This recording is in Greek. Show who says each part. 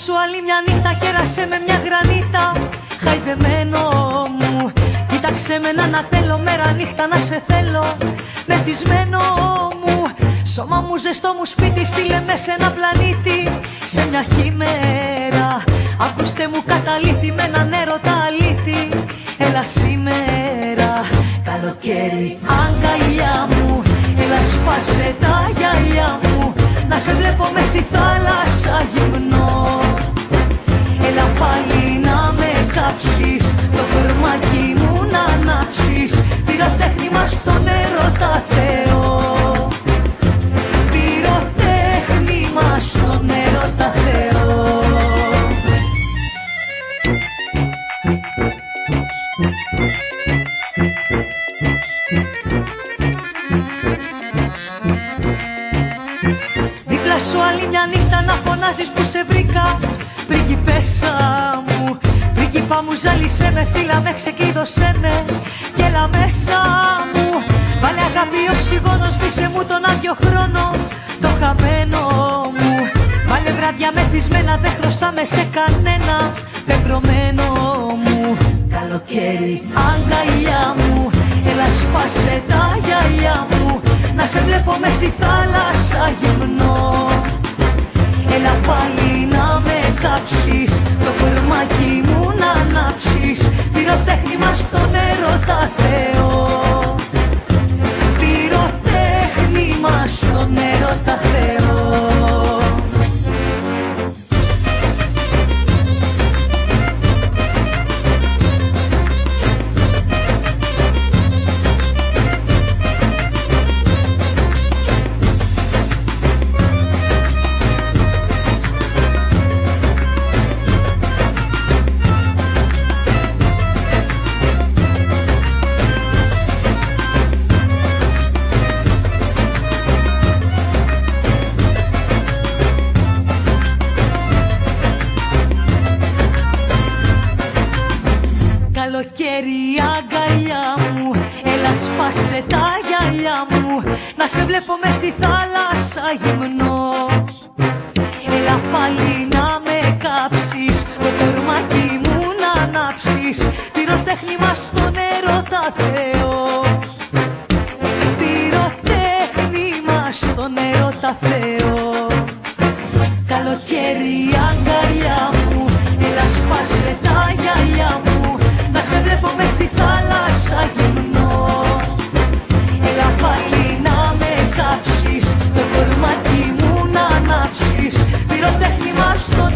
Speaker 1: σου άλλη μια νύχτα, κέρασε με μια γρανίτα. Χαϊδεμένο μου, κοίταξε με έναν ατέλο, μέρα νύχτα να σε θέλω. Μεθυσμένο μου, σώμα μου ζεστό μου σπίτι, στείλε με σε ένα πλανήτη. Σε μια χειμέρα, ακούστε μου καταλήτη, με έναν έρωτα αλήτη. Έλα σήμερα, καλοκαίρι αγκαλιά μου, έλα σπάσε τα γυαλιά μου, να σε βλέπω μες στη θάλασσα γυμνό. Έλα πάλι να με κάψεις, το κορμάκι μου να ανάψεις, πυροτέχνημα στον έρωτα Θεό. Πυροτέχνημα στον έρωτα Θεό. Δίπλα σου άλλη μια νύχτα να φωνάζεις που σε βρήκα. Πριγκιπέσσα μου, πριγκιπά μου, ζάλισέ με, φύλλα με, ξεκλείδωσέ με. Κι έλα μέσα μου, βάλε αγάπη οξυγόνο, σβήσε μου τον άδειο χρόνο, το χαμένο μου. Βάλε βράδια μεθυσμένα, δεν χρωστάμε σε κανένα, πεπρωμένο μου. Καλοκαίρι αγκαλιά μου, έλα σπάσε τα γυαλιά μου, να σε βλέπω μες στη θάλασσα γυμνό. Έλα πάλι να με κάψεις, το κορμάκι μου να ανάψεις, πυροτέχνημα στον έρωτα Θεό. Πυροτέχνημα στον έρωτα Θεό. Καλοκαίρι αγκαλιά μου, έλα σπάσε τα γυαλιά μου, να σε βλέπω μες στη θάλασσα γυμνό. Έλα πάλι να με κάψεις, το κορμάκι μου να ανάψεις, πυροτέχνημα στον έρωτα Θεό. Πυροτέχνημα στον έρωτα Θεό. Καλοκαίρι αγκαλιά μου, έλα σπάσε τα γυαλιά μου, να σε βλέπω μες στη θάλασσα γυμνό. Έλα πάλι να με κάψεις, το κορμάκι μου να ανάψεις, πυροτέχνημα στον